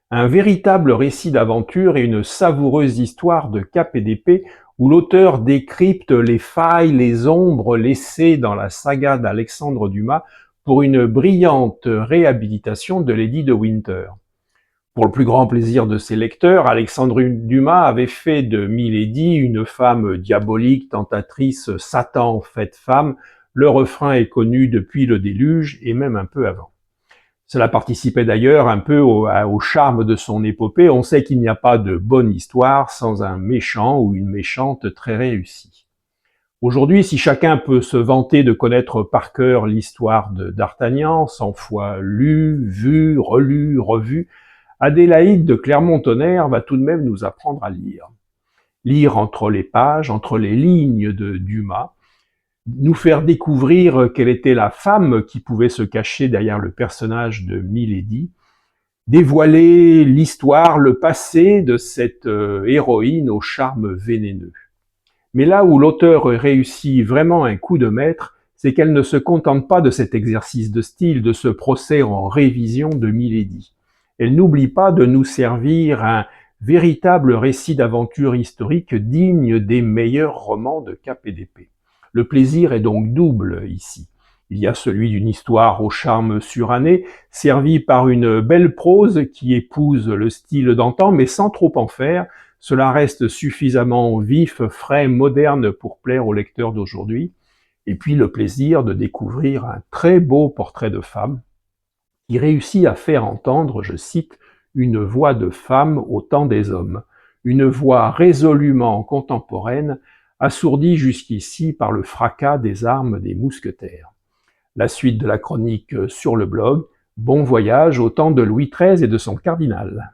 Un véritable récit d'aventure et une savoureuse histoire de cap et d'épée où l'auteur décrypte les failles, les ombres laissées dans la saga d'Alexandre Dumas pour une brillante réhabilitation de Lady de Winter. Pour le plus grand plaisir de ses lecteurs, Alexandre Dumas avait fait de Milady une femme diabolique, tentatrice, Satan faite femme. Le refrain est connu depuis le déluge et même un peu avant. Cela participait d'ailleurs un peu au charme de son épopée. On sait qu'il n'y a pas de bonne histoire sans un méchant ou une méchante très réussie. Aujourd'hui, si chacun peut se vanter de connaître par cœur l'histoire de d'Artagnan, 100 fois lu, vu, relu, revu, Adélaïde de Clermont-Tonnerre va tout de même nous apprendre à lire. Lire entre les pages, entre les lignes de Dumas, nous faire découvrir quelle était la femme qui pouvait se cacher derrière le personnage de Milady, dévoiler l'histoire, le passé de cette héroïne au charme vénéneux. Mais là où l'auteur réussit vraiment un coup de maître, c'est qu'elle ne se contente pas de cet exercice de style, de ce procès en révision de Milady. Elle n'oublie pas de nous servir un véritable récit d'aventure historique digne des meilleurs romans de cap et d'épée. Le plaisir est donc double ici. Il y a celui d'une histoire au charme suranné, servie par une belle prose qui épouse le style d'antan, mais sans trop en faire. Cela reste suffisamment vif, frais, moderne pour plaire aux lecteurs d'aujourd'hui. Et puis le plaisir de découvrir un très beau portrait de femme qui réussit à faire entendre, je cite, une voix de femme au temps des hommes, une voix résolument contemporaine, assourdie jusqu'ici par le fracas des armes des mousquetaires. La suite de la chronique sur le blog. Bon voyage au temps de Louis XIII et de son cardinal.